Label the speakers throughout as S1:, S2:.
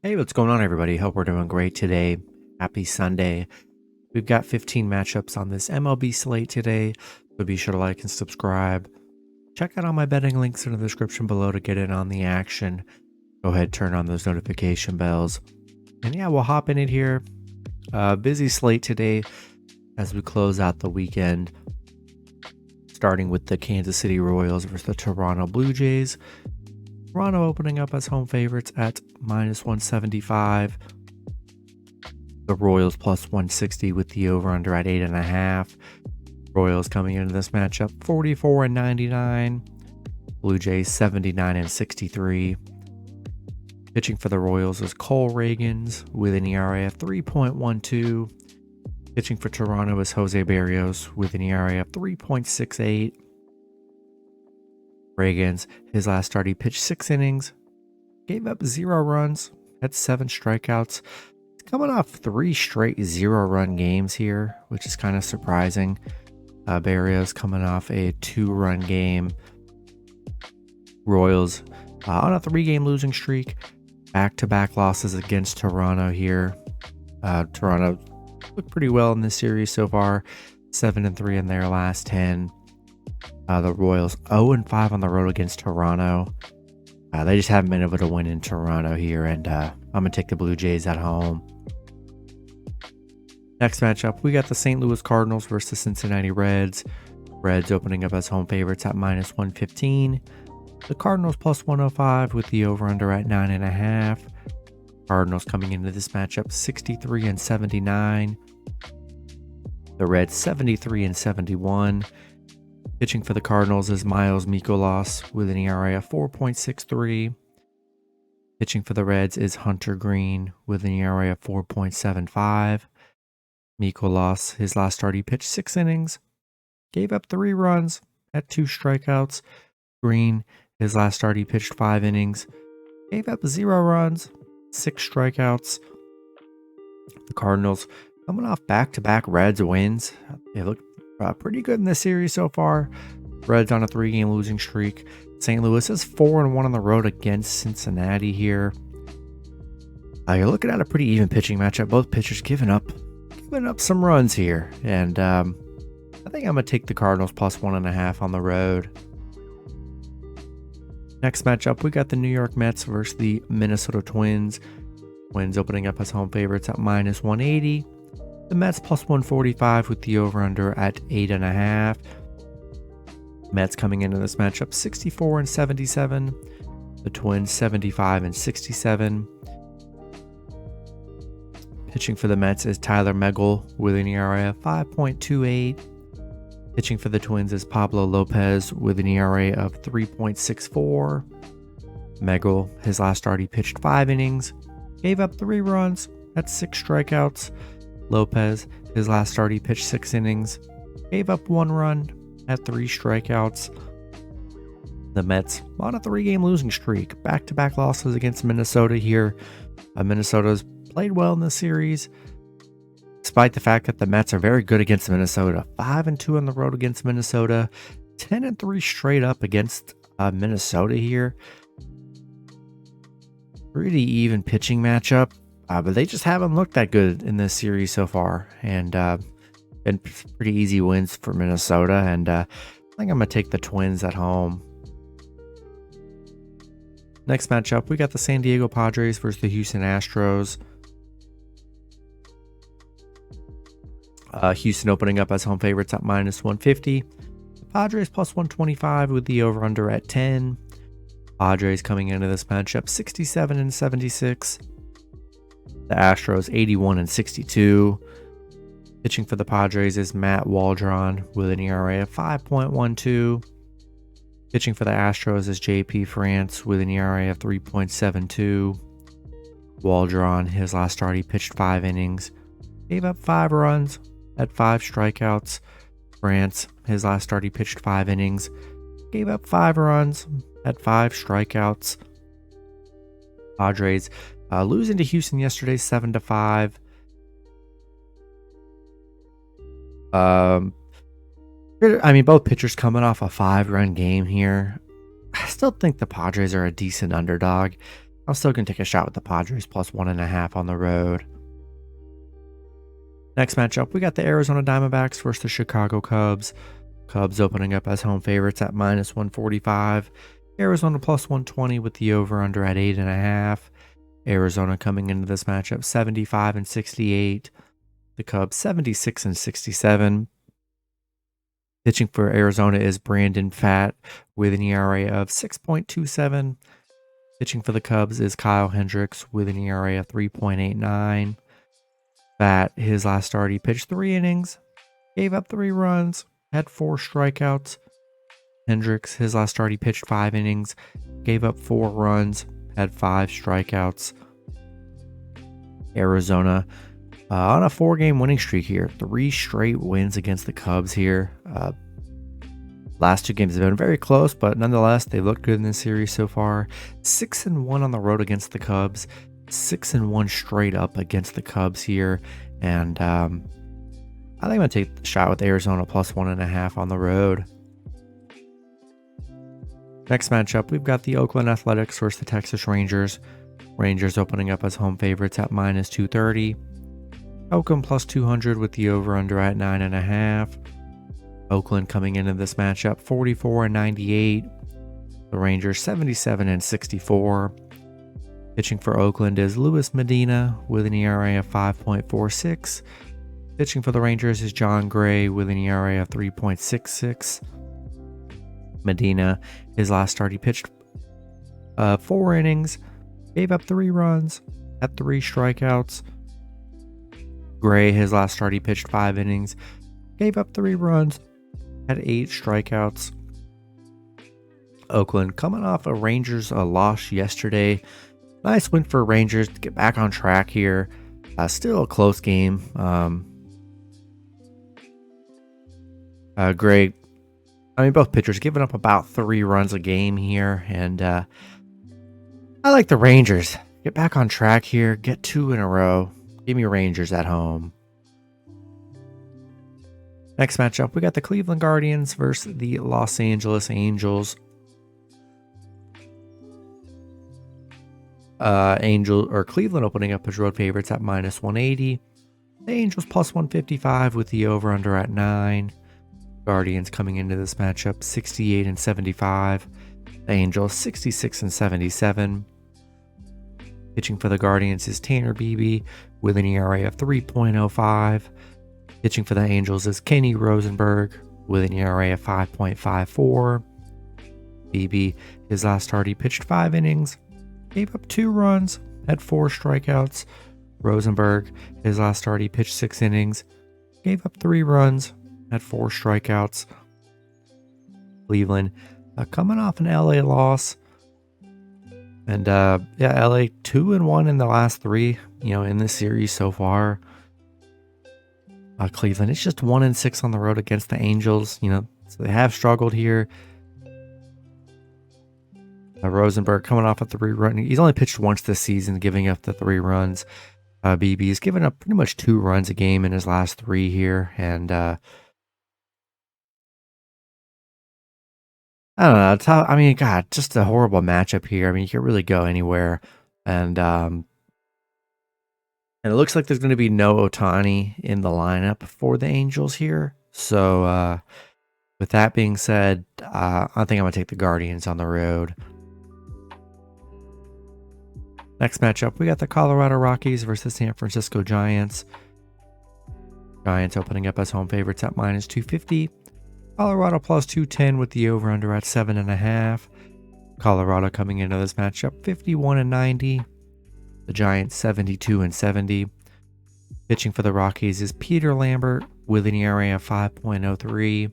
S1: Hey, what's going on, everybody? Hope we're doing great today. Happy Sunday. We've got 15 matchups on this MLB slate today, so be sure to like and subscribe. Check out all my betting links in the description below to get in on the action. Go ahead, turn on those notification bells. And yeah, we'll hop in it here. Busy slate today as we close out the weekend, starting with the Kansas City Royals versus the Toronto Blue Jays. Toronto opening up as home favorites at -175. The Royals +160 with the over-under at 8.5. Royals coming into this matchup 44-99. Blue Jays 79-63. Pitching for the Royals is Cole Ragans with an ERA of 3.12. Pitching for Toronto is Jose Barrios with an ERA of 3.68. Ragans, his last start, he pitched 6 innings, gave up 0 runs, had 7 strikeouts. He's coming off 3 straight 0-run games here, which is kind of surprising. Barrios coming off a 2-run game. Royals on a 3-game losing streak. Back-to-back losses against Toronto here. Toronto looked pretty well in this series so far. 7-3 in their last 10. The Royals 0-5 on the road against Toronto. They just haven't been able to win in Toronto here, and I'm going to take the Blue Jays at home. Next matchup, we got the St. Louis Cardinals versus the Cincinnati Reds. Reds opening up as home favorites at -115. The Cardinals +105 with the over-under at 9.5. Cardinals coming into this matchup 63-79. The Reds 73-71. Pitching for the Cardinals is Miles Mikolas with an ERA of 4.63. Pitching for the Reds is Hunter Green with an ERA of 4.75. Mikolas, his last start, he pitched 6 innings, gave up 3 runs, had 2 strikeouts. Green, his last start, he pitched 5 innings, gave up 0 runs, 6 strikeouts. The Cardinals coming off back-to-back Reds wins. They look pretty good in this series so far. Reds on a 3-game losing streak. St. Louis is 4-1 on the road against Cincinnati here. You're looking at a pretty even pitching matchup. Both pitchers giving up some runs here, and I think I'm gonna take the Cardinals +1.5 on the road. Next matchup, we got the New York Mets versus the Minnesota Twins. Twins opening up as home favorites at -180. The Mets +145 with the over-under at 8.5. Mets coming into this matchup 64-77. The Twins 75-67. Pitching for the Mets is Tyler Megill with an ERA of 5.28. Pitching for the Twins is Pablo Lopez with an ERA of 3.64. Megill, his last start, he pitched 5 innings, gave up 3 runs, had 6 strikeouts. Lopez, his last start, he pitched 6 innings, gave up 1 run, had 3 strikeouts. The Mets on a 3-game losing streak, back-to-back losses against Minnesota here. Minnesota's played well in this series, despite the fact that the Mets are very good against Minnesota. 5-2 on the road against Minnesota, 10-3 straight up against Minnesota here. Pretty even pitching matchup. But they just haven't looked that good in this series so far, and been pretty easy wins for Minnesota, and I think I'm going to take the Twins at home. Next matchup, we got the San Diego Padres versus the Houston Astros. Houston opening up as home favorites at -150. The Padres +125 with the over-under at 10. Padres coming into this matchup 67-76. The Astros 81-62. Pitching for the Padres is Matt Waldron with an ERA of 5.12. Pitching for the Astros is JP France with an ERA of 3.72. Waldron, his last start, he pitched 5 innings, gave up 5 runs, had 5 strikeouts. France, his last start, he pitched 5 innings, gave up 5 runs, had 5 strikeouts. Padres losing to Houston yesterday 7-5. Both pitchers coming off a 5-run game here. I still think the Padres are a decent underdog. I'm still going to take a shot with the Padres plus 1.5 on the road. Next matchup, we got the Arizona Diamondbacks versus the Chicago Cubs. Cubs opening up as home favorites at minus 145. Arizona plus 120 with the over-under at 8.5. Arizona coming into this matchup 75 and 68. The Cubs 76 and 67. Pitching for Arizona is Brandon Pfaadt with an ERA of 6.27. Pitching for the Cubs is Kyle Hendricks with an ERA of 3.89. Pfaadt, his last start, he pitched 3 innings, gave up 3 runs, had 4 strikeouts. Hendricks, his last start, he pitched 5 innings, gave up 4 runs, had 5 strikeouts. Arizona on a 4-game winning streak here. 3 straight wins against the Cubs here. Last 2 games have been very close, but nonetheless, they've looked good in this series so far. 6-1 on the road against the Cubs. 6-1 straight up against the Cubs here. And I think I'm going to take the shot with Arizona plus 1.5 on the road. Next matchup, we've got the Oakland Athletics versus the Texas Rangers. Rangers opening up as home favorites at minus 230. Oakland plus 200 with the over-under at 9.5. Oakland coming into this matchup 44 and 98. The Rangers 77 and 64. Pitching for Oakland is Luis Medina with an ERA of 5.46. Pitching for the Rangers is John Gray with an ERA of 3.66. Medina, his last start, he pitched 4 innings, gave up 3 runs, had 3 strikeouts. Gray, his last start, he pitched 5 innings, gave up 3 runs, had 8 strikeouts. Oakland coming off a Rangers loss yesterday. Nice win for Rangers to get back on track here. Still a close game. Gray, both pitchers giving up about 3 runs a game here. And I like the Rangers. Get back on track here. Get 2 in a row. Give me Rangers at home. Next matchup, we got the Cleveland Guardians versus the Los Angeles Angels. Cleveland opening up as road favorites at minus 180. The Angels plus 155 with the over-under at 9. Guardians coming into this matchup 68 and 75. The Angels 66 and 77. Pitching for the Guardians is Tanner Beebe with an ERA of 3.05. Pitching for the Angels is Kenny Rosenberg with an ERA of 5.54. Beebe, his last start, he pitched 5 innings, gave up 2 runs, had 4 strikeouts. Rosenberg, his last start, he pitched 6 innings, gave up 3 runs, had 4 strikeouts. Cleveland coming off an LA loss. And LA 2-1 in the last 3, in this series so far. Cleveland, it's just 1-6 on the road against the Angels. So they have struggled here. Rosenberg coming off a 3-run. He's only pitched once this season, giving up the 3 runs. BB's given up pretty much 2 runs a game in his last 3 here. And I don't know. God, just a horrible matchup here. You can't really go anywhere. And it looks like there's going to be no Ohtani in the lineup for the Angels here. So with that being said, I think I'm going to take the Guardians on the road. Next matchup, we got the Colorado Rockies versus San Francisco Giants. Giants opening up as home favorites at minus 250. Colorado plus 210 with the over-under at 7.5. Colorado coming into this matchup 51 and 90. The Giants 72 and 70. Pitching for the Rockies is Peter Lambert with an ERA of 5.03.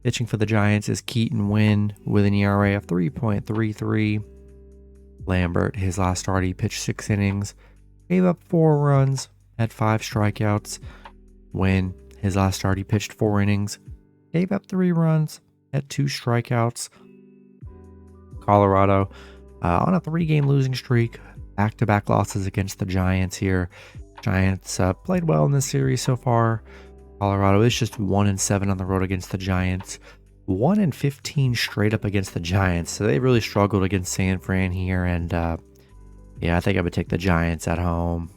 S1: Pitching for the Giants is Keaton Winn with an ERA of 3.33. Lambert, his last start, he pitched 6 innings, gave up 4 runs, had 5 strikeouts. Winn, his last start, he pitched 4 innings, gave up 3 runs, had 2 strikeouts. Colorado on a 3-game losing streak, back-to-back losses against the Giants here. Giants played well in this series so far. Colorado is just 1-7 on the road against the Giants. 1-15 straight up against the Giants. So they really struggled against San Fran here. And yeah, I think I would take the Giants at home.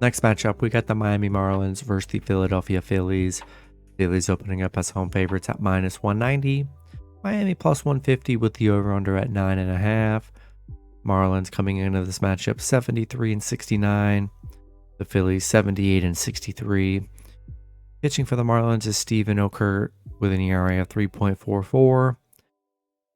S1: Next matchup, we got the Miami Marlins versus the Philadelphia Phillies. Phillies opening up as home favorites at -190. Miami +150 with the over-under at 9.5. Marlins coming into this matchup 73-69. The Phillies 78-63. Pitching for the Marlins is Steven Okert with an ERA of 3.44.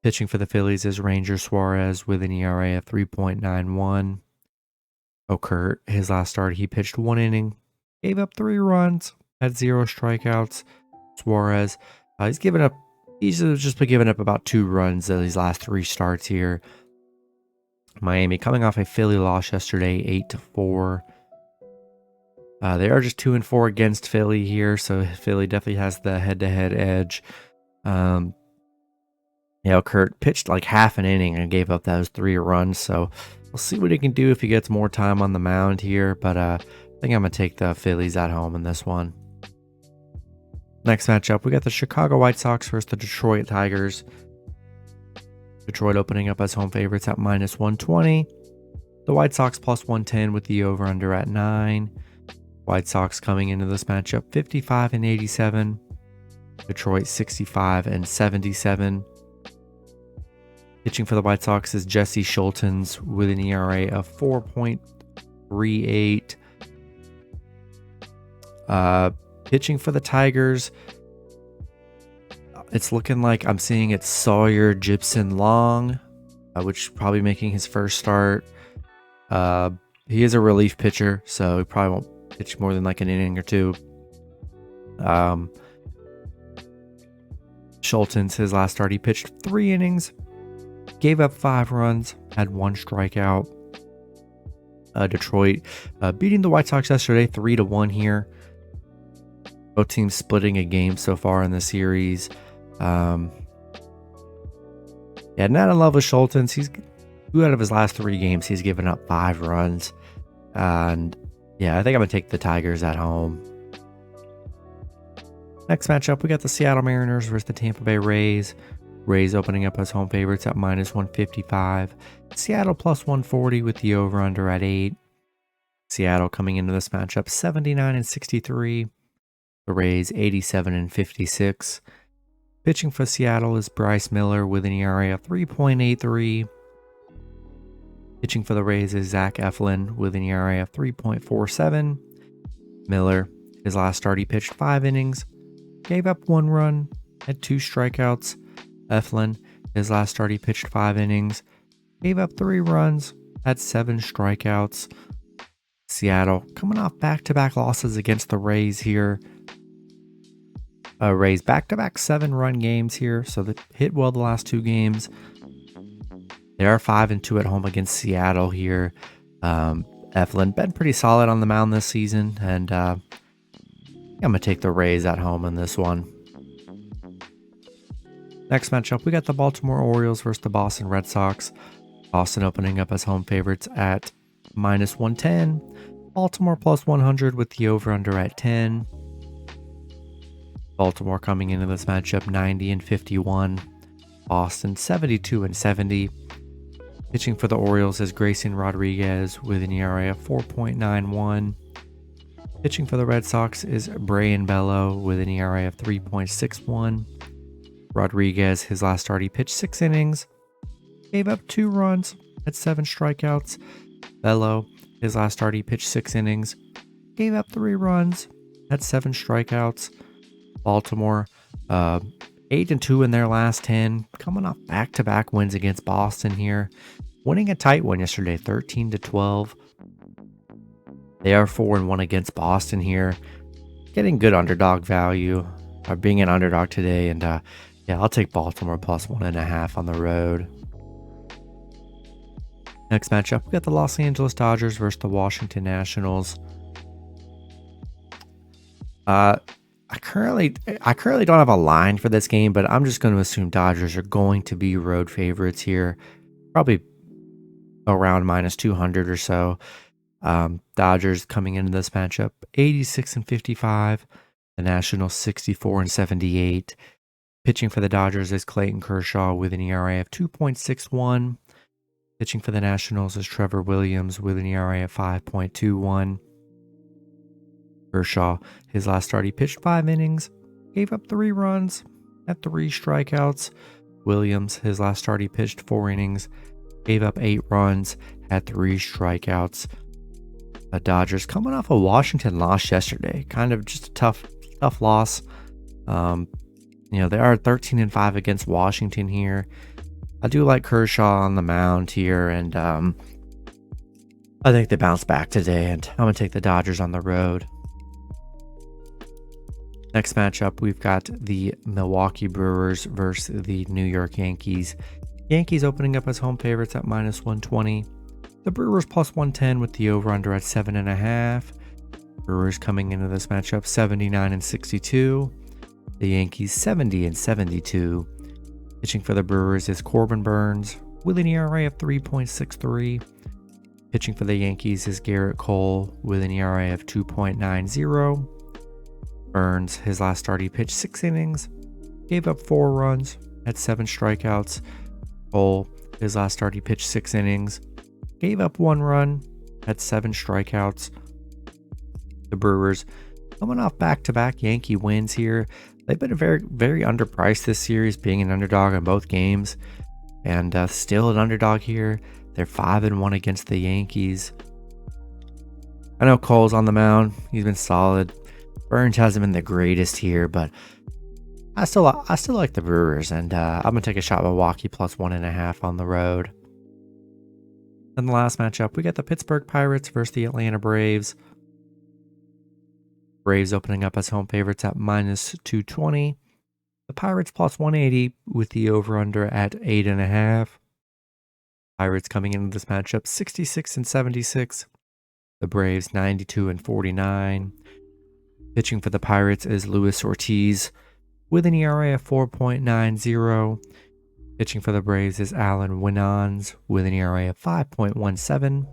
S1: Pitching for the Phillies is Ranger Suarez with an ERA of 3.91. Okert, his last start, he pitched 1 inning, gave up 3 runs, had 0 strikeouts. Suarez, he's just been giving up about 2 runs in these last 3 starts here. Miami coming off a Philly loss yesterday, 8-4. They are just 2-4 against Philly here, so Philly definitely has the head-to-head edge. Kurt pitched like half an inning and gave up those 3 runs, so we'll see what he can do if he gets more time on the mound here, but I think I'm going to take the Phillies at home in this one. Next matchup, we got the Chicago White Sox versus the Detroit Tigers. Detroit opening up as home favorites at -120. The White Sox +110 with the over-under at 9. White Sox coming into this matchup 55-87. Detroit 65-77. Pitching for the White Sox is Jesse Schultens with an ERA of 4.38. Pitching for the Tigers, it's looking like I'm seeing it's Sawyer Gibson Long, which probably making his first start. He is a relief pitcher, so he probably won't pitch more than like an inning or 2. Schultens, his last start, he pitched 3 innings, gave up 5 runs, had 1 strikeout. Detroit beating the White Sox yesterday 3-1 here. Both teams splitting a game so far in the series. Not in love with Schultens. He's 2 out of his last 3 games, he's given up 5 runs. And yeah, I think I'm going to take the Tigers at home. Next matchup, we got the Seattle Mariners versus the Tampa Bay Rays. Rays opening up as home favorites at -155. Seattle +140 with the over-under at 8. Seattle coming into this matchup 79-63. The Rays 87-56. Pitching for Seattle is Bryce Miller with an ERA of 3.83. Pitching for the Rays is Zach Eflin with an ERA of 3.47. Miller, his last start, he pitched 5 innings, gave up 1 run, had 2 strikeouts. Eflin, his last start, he pitched 5 innings, gave up 3 runs, had 7 strikeouts. Seattle coming off back-to-back losses against the Rays here. Rays back-to-back 7-run games here, so they hit well the last 2 games. They are 5-2 at home against Seattle here. Eflin been pretty solid on the mound this season, and I'm going to take the Rays at home in this one. Next matchup, we got the Baltimore Orioles versus the Boston Red Sox. Boston opening up as home favorites at -110. Baltimore +100 with the over-under at 10. Baltimore coming into this matchup 90-51. Boston 72-70. Pitching for the Orioles is Grayson Rodriguez with an ERA of 4.91. Pitching for the Red Sox is Brayan Bello with an ERA of 3.61. Rodriguez, his last start, he pitched 6 innings, gave up 2 runs, had 7 strikeouts. Bello, his last start, he pitched 6 innings, gave up 3 runs, had 7 strikeouts. Baltimore, 8-2 in their last 10, coming off back-to-back wins against Boston here. Winning a tight one yesterday, 13-12. They are 4-1 against Boston here. Getting good underdog value, or being an underdog today, and I'll take Baltimore +1.5 on the road. Next matchup, we got the Los Angeles Dodgers versus the Washington Nationals. I currently don't have a line for this game, but I'm just going to assume Dodgers are going to be road favorites here, probably around -200 or so. Dodgers coming into this matchup 86-55. The Nationals 64-78. Pitching for the Dodgers is Clayton Kershaw with an ERA of 2.61. Pitching for the Nationals is Trevor Williams with an ERA of 5.21. Kershaw, his last start, he pitched 5 innings, gave up 3 runs, had 3 strikeouts. Williams, his last start, he pitched 4 innings, gave up 8 runs, had 3 strikeouts. The Dodgers coming off a Washington loss yesterday, kind of just a tough loss. They are 13-5 against Washington here. I do like Kershaw on the mound here, and I think they bounce back today, and I'm going to take the Dodgers on the road. Next matchup, we've got the Milwaukee Brewers versus the New York Yankees. Yankees opening up as home favorites at -120. The Brewers +110 with the over-under at 7.5. Brewers coming into this matchup 79-62. The Yankees 70-72. Pitching for the Brewers is Corbin Burns with an ERA of 3.63. Pitching for the Yankees is Garrett Cole with an ERA of 2.90. Burns, his last start, he pitched 6 innings, gave up 4 runs, had 7 strikeouts. Cole, his last start, he pitched 6 innings, gave up 1 run, had 7 strikeouts. The Brewers coming off back-to-back Yankee wins here. They've been very, very underpriced this series, being an underdog in both games, and still an underdog here. They're 5-1 against the Yankees. I know Cole's on the mound; he's been solid. Burns hasn't been the greatest here, but I still like the Brewers, and I'm gonna take a shot at Milwaukee +1.5 on the road. Then the last matchup, we got the Pittsburgh Pirates versus the Atlanta Braves. Braves opening up as home favorites at -220. The Pirates +180 with the over-under at 8.5. Pirates coming into this matchup 66-76. The Braves 92-49. Pitching for the Pirates is Luis Ortiz with an ERA of 4.90. Pitching for the Braves is Alan Winans with an ERA of 5.17.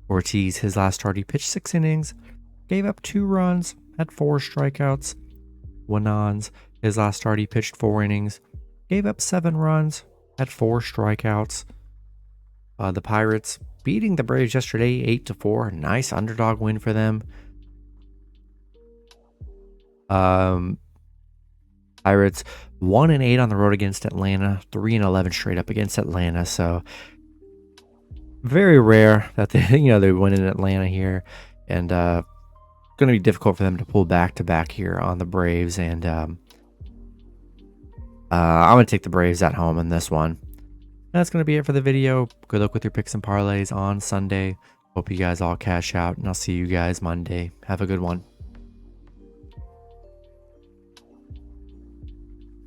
S1: Ortiz, his last start, he pitched 6 innings, gave up 2 runs, had 4 strikeouts. Winans, his last start, he pitched 4 innings, gave up 7 runs, had 4 strikeouts. The Pirates beating the Braves yesterday 8-4. Nice underdog win for them. Pirates 1-8 on the road against Atlanta, 3-11 straight up against Atlanta. So very rare that they win in Atlanta here, and going to be difficult for them to pull back to back here on the Braves. And I'm going to take the Braves at home in this one. That's going to be it for the video. Good luck with your picks and parlays on Sunday. Hope you guys all cash out, and I'll see you guys Monday. Have a good one.